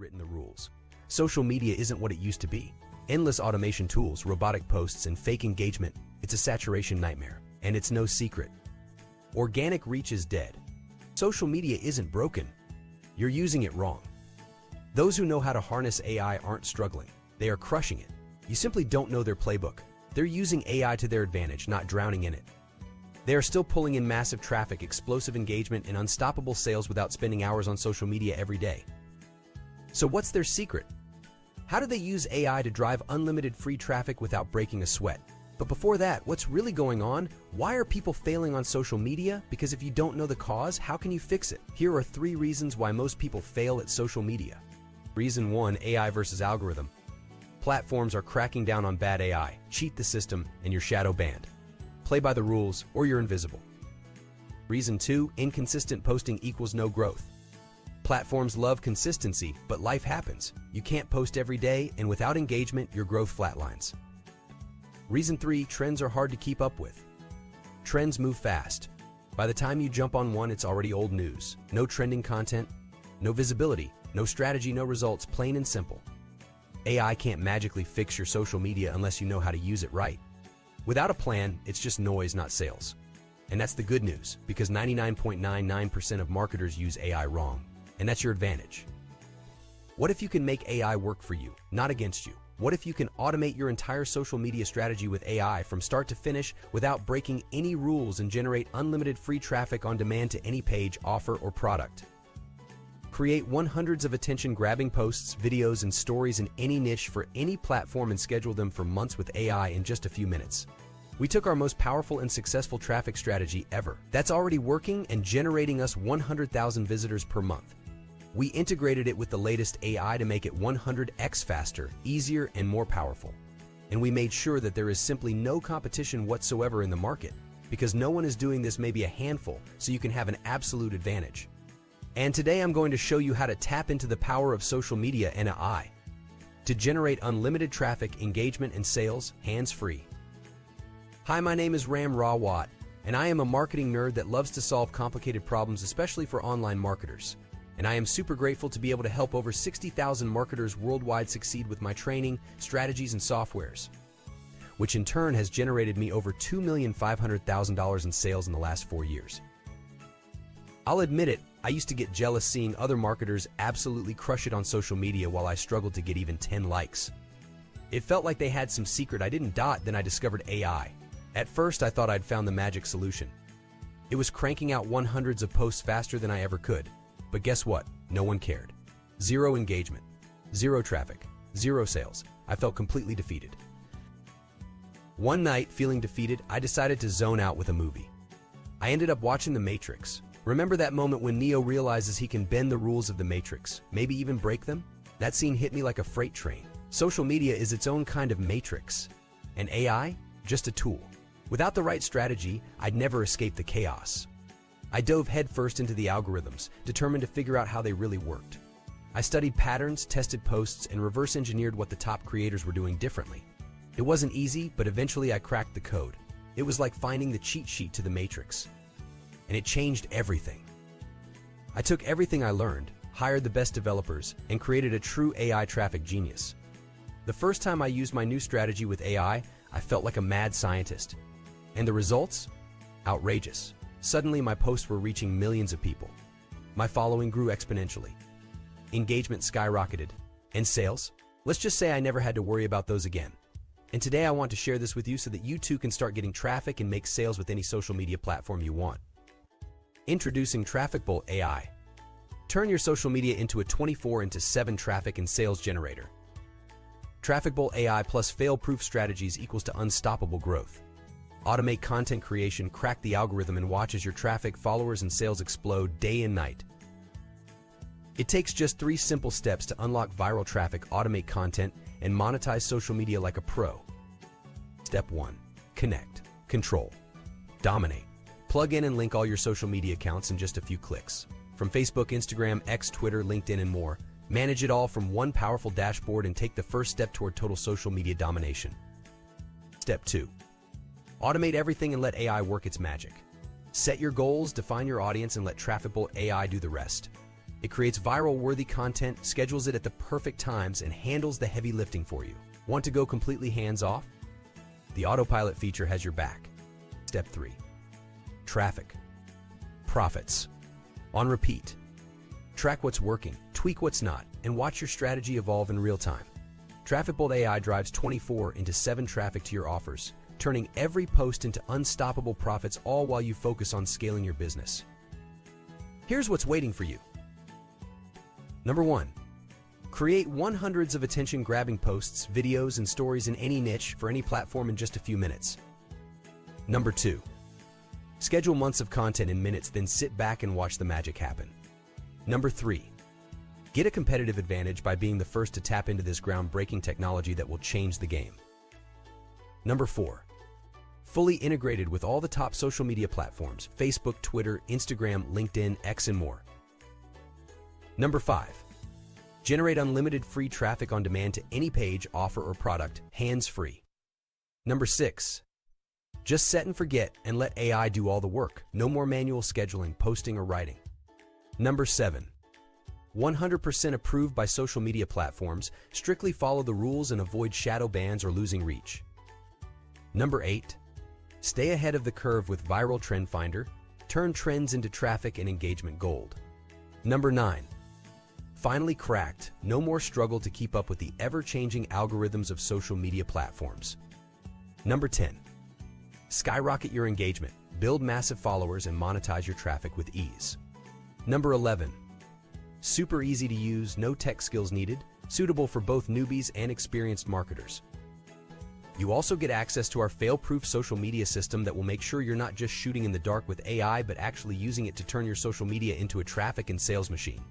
rewritten the rules. Social media isn't what it used to be. Endless automation tools, robotic posts, and fake engagement, it's a saturation nightmare. And it's no secret. Organic reach is dead. Social media isn't broken. You're using it wrong. Those who know how to harness AI aren't struggling. They are crushing it. You simply don't know their playbook. They're using AI to their advantage, not drowning in it. They are still pulling in massive traffic, explosive engagement, and unstoppable sales without spending hours on social media every day. So what's their secret? How do they use AI to drive unlimited free traffic without breaking a sweat? But before that, what's really going on? Why are people failing on social media? Because if you don't know the cause, how can you fix it? Here are 3 reasons why most people fail at social media. Reason 1, AI versus algorithm. Platforms are cracking down on bad AI. Cheat the system and you're shadow banned. Play by the rules or you're invisible. Reason 2, inconsistent posting equals no growth. Platforms love consistency, but life happens. You can't post every day, and without engagement, your growth flatlines. Reason 3, trends are hard to keep up with. Trends move fast. By the time you jump on one, it's already old news. No trending content, no visibility, no strategy, no results, plain and simple. AI can't magically fix your social media unless you know how to use it right. Without a plan, it's just noise, not sales. And that's the good news, because 99.99% of marketers use AI wrong. And that's your advantage. What if you can make AI work for you, not against you? What if you can automate your entire social media strategy with AI from start to finish without breaking any rules and generate unlimited free traffic on demand to any page, offer, or product? Create hundreds of attention-grabbing posts, videos, and stories in any niche for any platform and schedule them for months with AI in just a few minutes. We took our most powerful and successful traffic strategy ever. That's already working and generating us 100,000 visitors per month. We integrated it with the latest AI to make it 100x faster, easier, and more powerful. And we made sure that there is simply no competition whatsoever in the market, because no one is doing this, maybe a handful, so you can have an absolute advantage. And today I'm going to show you how to tap into the power of social media and AI to generate unlimited traffic, engagement, and sales, hands-free. Hi, my name is Ram Rawat, and I am a marketing nerd that loves to solve complicated problems, especially for online marketers. And I am super grateful to be able to help over 60,000 marketers worldwide succeed with my training, strategies, and softwares, which in turn has generated me over $2,500,000 in sales in the last 4 years. I'll admit it, I used to get jealous seeing other marketers absolutely crush it on social media while I struggled to get even 10 likes. It felt like they had some secret I didn't dot. Then I discovered AI. At first, I thought I'd found the magic solution. It was cranking out hundreds of posts faster than I ever could. But guess what? No one cared. 0 engagement, 0 traffic, 0 sales. I felt completely defeated. One night, feeling defeated, I decided to zone out with a movie. I ended up watching The Matrix. Remember that moment when Neo realizes he can bend the rules of the Matrix, maybe even break them? That scene hit me like a freight train. Social media is its own kind of matrix, and AI, just a tool. Without the right strategy, I'd never escape the chaos. I dove headfirst into the algorithms, determined to figure out how they really worked. I studied patterns, tested posts, and reverse engineered what the top creators were doing differently. It wasn't easy, but eventually I cracked the code. It was like finding the cheat sheet to the Matrix. And it changed everything. I took everything I learned, hired the best developers, and created a true AI traffic genius. The first time I used my new strategy with AI, I felt like a mad scientist. And the results? Outrageous. Suddenly, my posts were reaching millions of people. My following grew exponentially. Engagement skyrocketed. And sales? Let's just say I never had to worry about those again. And today I want to share this with you so that you too can start getting traffic and make sales with any social media platform you want. Introducing TrafficBolt AI. Turn your social media into a 24/7 traffic and sales generator. TrafficBolt AI plus fail-proof strategies equals to unstoppable growth. Automate content creation, crack the algorithm, and watch as your traffic, followers, and sales explode day and night. It takes just 3 simple steps to unlock viral traffic, automate content, and monetize social media like a pro. Step 1. Connect, control, dominate. Plug in and link all your social media accounts in just a few clicks. From Facebook, Instagram, X, Twitter, LinkedIn, and more. Manage it all from one powerful dashboard and take the first step toward total social media domination. Step 2. Automate everything and let AI work its magic. Set your goals, define your audience, and let TrafficBolt AI do the rest. It creates viral-worthy content, schedules it at the perfect times, and handles the heavy lifting for you. Want to go completely hands-off? The autopilot feature has your back. Step 3. Traffic. Profits. On repeat. Track what's working, tweak what's not, and watch your strategy evolve in real time. TrafficBolt AI drives 24/7 traffic to your offers, turning every post into unstoppable profits, all while you focus on scaling your business. Here's what's waiting for you. Number 1. Create hundreds of attention-grabbing posts, videos, and stories in any niche for any platform in just a few minutes. Number 2. Schedule months of content in minutes, then sit back and watch the magic happen. Number 3. Get a competitive advantage by being the first to tap into this groundbreaking technology that will change the game. Number 4. Fully integrated with all the top social media platforms: Facebook, Twitter, Instagram, LinkedIn, X, and more. Number 5. Generate unlimited free traffic on demand to any page, offer, or product, hands-free. Number 6. Just set and forget and let AI do all the work. No more manual scheduling, posting, or writing. Number 7. 100% approved by social media platforms. Strictly follow the rules and avoid shadow bans or losing reach. Number 8. Stay ahead of the curve with Viral Trend Finder. Turn trends into traffic and engagement gold. Number 9. Finally cracked. No more struggle to keep up with the ever-changing algorithms of social media platforms. Number 10. Skyrocket your engagement. Build massive followers and monetize your traffic with ease. Number 11. Super easy to use, no tech skills needed, suitable for both newbies and experienced marketers. You also get access to our fail-proof social media system that will make sure you're not just shooting in the dark with AI, but actually using it to turn your social media into a traffic and sales machine.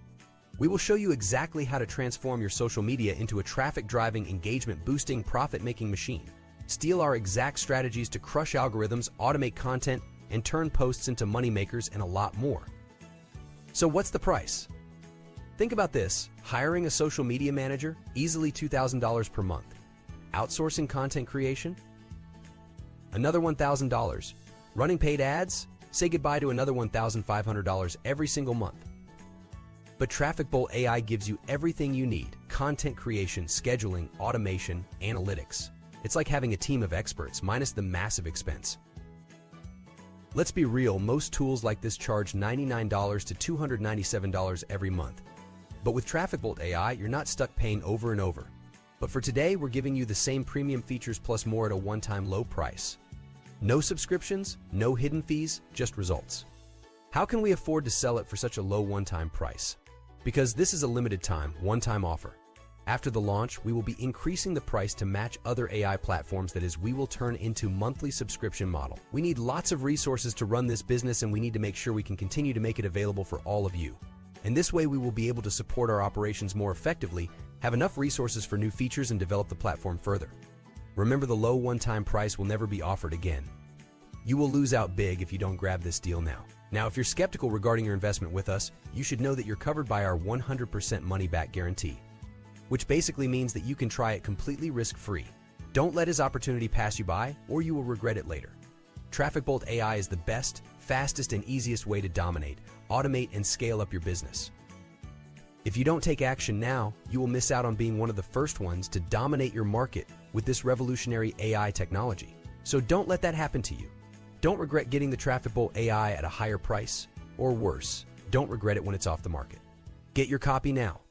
We will show you exactly how to transform your social media into a traffic-driving, engagement-boosting, profit-making machine. Steal our exact strategies to crush algorithms, automate content, and turn posts into moneymakers, and a lot more. So what's the price? Think about this: hiring a social media manager, easily $2,000 per month. Outsourcing content creation, another $1,000. Running paid ads, say goodbye to another $1,500 every single month. But TrafficBolt AI gives you everything you need: content creation, scheduling, automation, analytics. It's like having a team of experts minus the massive expense. Let's be real, most tools like this charge $99 to $297 every month. But with TrafficBolt AI, you're not stuck paying over and over. But for today, we're giving you the same premium features plus more at a one-time low price. No subscriptions, no hidden fees, just results. How can we afford to sell it for such a low one-time price? Because this is a limited time, one-time offer. After the launch, we will be increasing the price to match other AI platforms. That is, we will turn into monthly subscription model. We need lots of resources to run this business, and we need to make sure we can continue to make it available for all of you. And this way we will be able to support our operations more effectively, have enough resources for new features, and develop the platform further. Remember, the low one-time price will never be offered again. You will lose out big if you don't grab this deal now. Now, if you're skeptical regarding your investment with us, you should know that you're covered by our 100% money-back guarantee, which basically means that you can try it completely risk-free. Don't let his opportunity pass you by, or you will regret it later. TrafficBolt AI is the best, fastest, and easiest way to dominate, automate, and scale up your business. If you don't take action now, you will miss out on being one of the first ones to dominate your market with this revolutionary AI technology. So don't let that happen to you. Don't regret getting the TrafficBolt AI at a higher price, or worse, don't regret it when it's off the market. Get your copy now.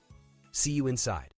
See you inside.